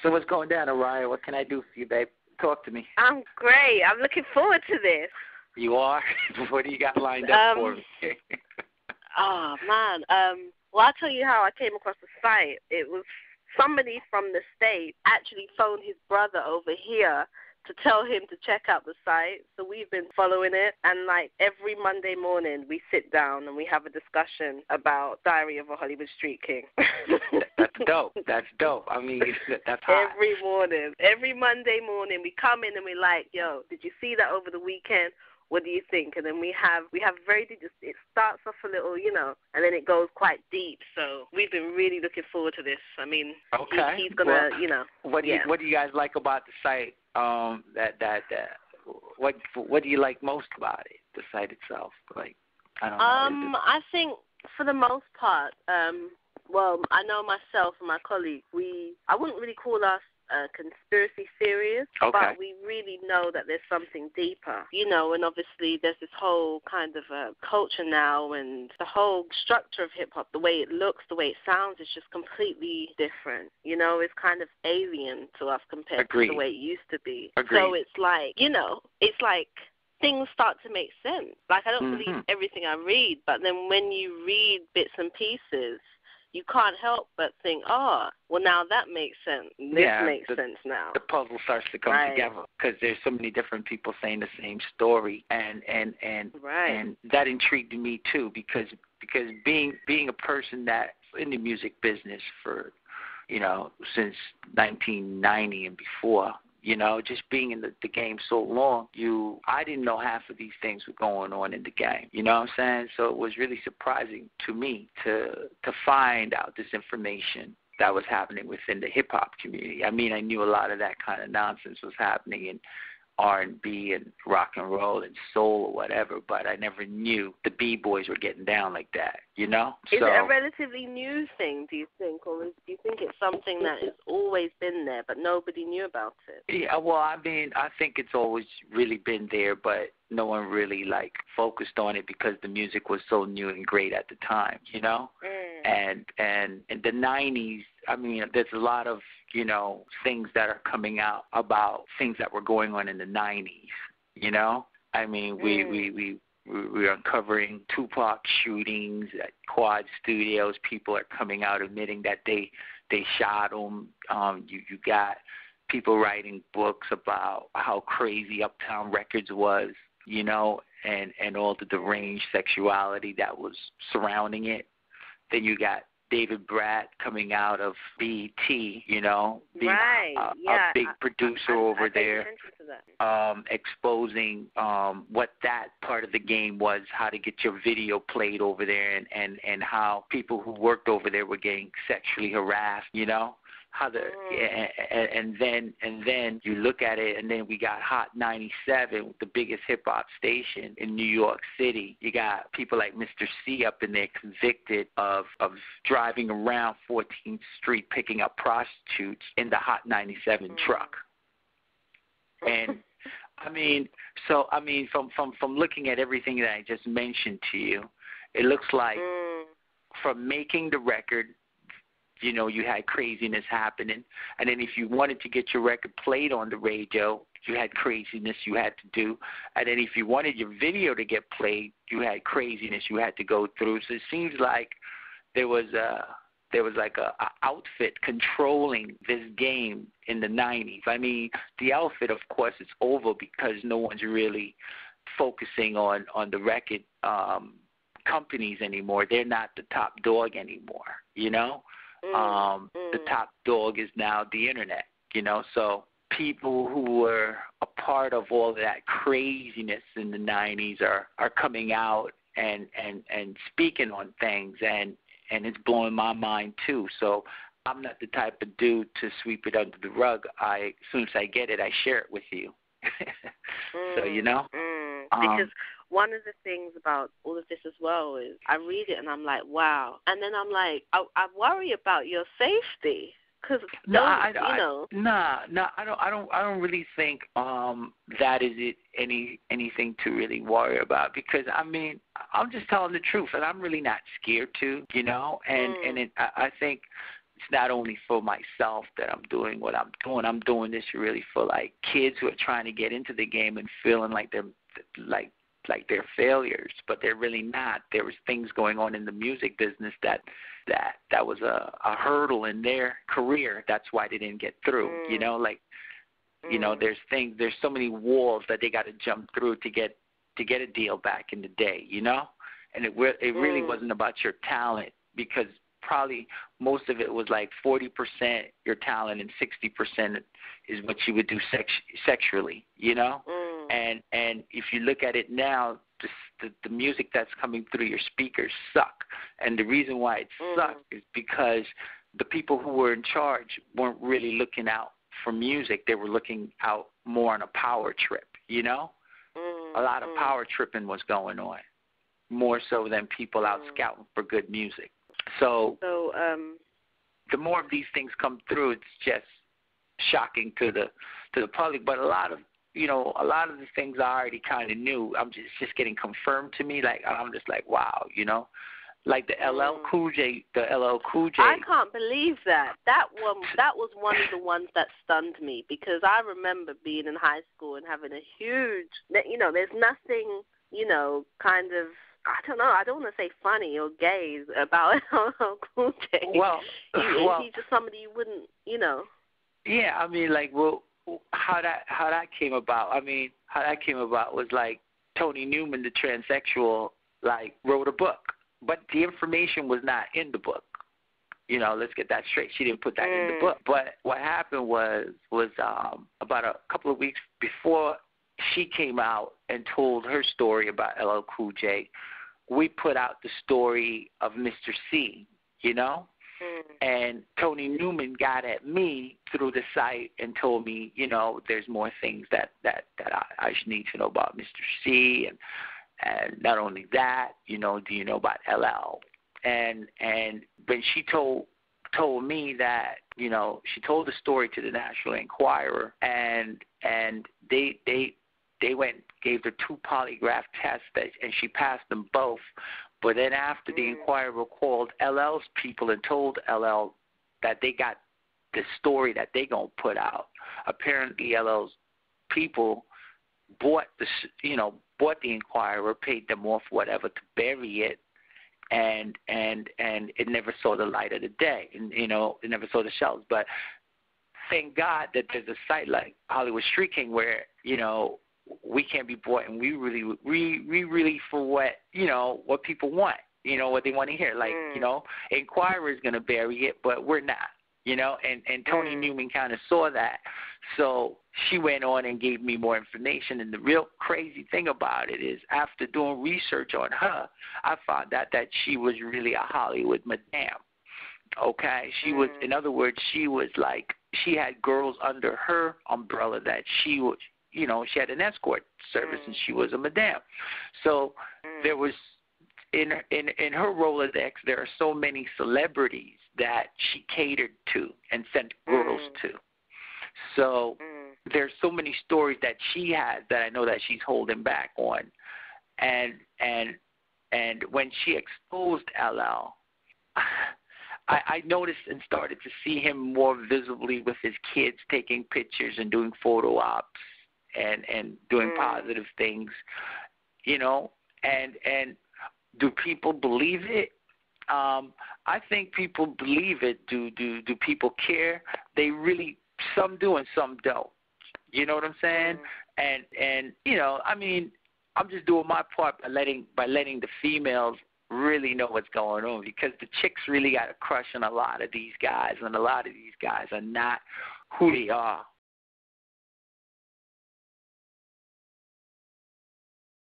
So what's going down, Araya? What can I do for you, babe? Talk to me. I'm great. I'm looking forward to this. You are? What do you got lined up for me? Oh, man. Well, I'll tell you how I came across the site. It was somebody from the States actually phoned his brother over here to tell him to check out the site. So we've been following it, and like every Monday morning we sit down and we have a discussion about Diary of a Hollywood Street King. That's dope. That's dope. I mean, that's hot. Every Monday morning we come in and we're like, yo, did you see that over the weekend? What do you think? And then we have very, it starts off a little, and then it goes quite deep. So we've been really looking forward to this. I mean, okay. He's going to, What do you guys like about the site? What do you like most about it? The site itself, like, I don't know. I think for the most part, well, I know myself and my colleague, I wouldn't really call us conspiracy theories, but we really know that there's something deeper, and obviously there's this whole kind of culture now, and the whole structure of hip-hop, the way it looks, the way it sounds, is just completely different, it's kind of alien to us compared to the way it used to be. Agreed. So it's like, it's like things start to make sense. Like, I don't believe everything I read, but then when you read bits and pieces, you can't help but think, well, now that makes sense. This makes sense now. The puzzle starts to come together because there's so many different people saying the same story, and that intrigued me too because being a person that's in the music business for since 1990 and before. Just being in the game so long, I didn't know half of these things were going on in the game. You know what I'm saying? So it was really surprising to me to find out this information that was happening within the hip-hop community. I mean, I knew a lot of that kind of nonsense was happening in R&B and rock and roll and soul or whatever, but I never knew the B-boys were getting down like that, Is it a relatively new thing, do you think, or do you think it's something that has always been there but nobody knew about it? Yeah, well, I mean, I think it's always really been there, but no one really, focused on it because the music was so new and great at the time, And in the 90s, I mean, there's a lot of, things that are coming out about things that were going on in the 90s, I mean, we're uncovering Tupac shootings at Quad Studios. People are coming out admitting that they shot him. You got people writing books about how crazy Uptown Records was, and all the deranged sexuality that was surrounding it. Then you got David Bratt coming out of BET, being a big producer over there, exposing what that part of the game was, how to get your video played over there, and how people who worked over there were getting sexually harassed, how and then you look at it, and then we got Hot 97, the biggest hip hop station in New York City. You got people like Mr. C up in there convicted of driving around 14th Street picking up prostitutes in the Hot 97 truck. And from looking at everything that I just mentioned to you, it looks like from making the record, you had craziness happening. And then if you wanted to get your record played on the radio, you had craziness you had to do. And then if you wanted your video to get played, you had craziness you had to go through. So it seems like there was like a outfit controlling this game in the 90s. I mean, the outfit, of course, is over because no one's really focusing on the record companies anymore. They're not the top dog anymore, The top dog is now the internet, So people who were a part of all of that craziness in the 90s are coming out and speaking on things, and it's blowing my mind too. So I'm not the type of dude to sweep it under the rug. As soon as I get it, I share it with you. So, because one of the things about all of this as well is I read it and I'm like, wow. And then I'm like, I worry about your safety. Cause I don't really think that is anything to really worry about, because I'm just telling the truth, and I'm really not scared to, And I think not only for myself that I'm doing what I'm doing. I'm doing this really for like kids who are trying to get into the game and feeling like they're they're failures, but they're really not. There was things going on in the music business that was a hurdle in their career. That's why they didn't get through. You know, like there's so many walls that they got to jump through to get a deal back in the day. You know, and it really wasn't about your talent, because probably most of it was like 40% your talent and 60% is what you would do sexually, you know? And if you look at it now, the music that's coming through your speakers suck. And the reason why it sucks is because the people who were in charge weren't really looking out for music. They were looking out more on a power trip, you know? A lot of power tripping was going on, more so than people out scouting for good music. So the more of these things come through, it's just shocking to the public. But a lot of the things I already kind of knew. It's just getting confirmed to me. Like, I'm just like, wow, you know, like the LL Cool J. I can't believe that. That was one of the ones that stunned me, because I remember being in high school and having a huge, there's nothing, kind of, I don't know, I don't want to say funny or gay about LL Cool J. Well, he's just somebody you wouldn't, Yeah, I mean, like, well, how that came about? I mean, how that came about was like Tony Newman, the transsexual, like wrote a book, but the information was not in the book. Let's get that straight. She didn't put that in the book. But what happened was about a couple of weeks before she came out and told her story about LL Cool J, we put out the story of Mr. C, and Tony Newman got at me through the site and told me, there's more things that I should need to know about Mr. C, and not only that, do you know about LL? And when she told me that, she told the story to the National Enquirer, and they went, gave her 2 polygraph tests, and she passed them both. But then after the Enquirer called LL's people and told LL that they got the story that they gonna put out, apparently LL's people bought the Enquirer, paid them off whatever to bury it, and it never saw the light of the day, and it never saw the shelves. But thank God that there's a site like Hollywood Street King where we can't be bought, and we really for what people want, what they want to hear. Like, Enquirer is going to bury it, but we're not, and Tony Newman kind of saw that. So she went on and gave me more information. And the real crazy thing about it is, after doing research on her, I found out that she was really a Hollywood madame. Okay? She was, in other words, she was like, she had girls under her umbrella that she was, she had an escort service, and she was a madame. So there was, in her Rolodex, there are so many celebrities that she catered to and sent girls to. So there's so many stories that she has that I know that she's holding back on. And when she exposed LL, I noticed and started to see him more visibly with his kids, taking pictures and doing photo ops and doing positive things, and do people believe it? I think people believe it. Do people care? They really, some do and some don't. You know what I'm saying? And I mean, I'm just doing my part by letting the females really know what's going on, because the chicks really got a crush on a lot of these guys, and a lot of these guys are not who they are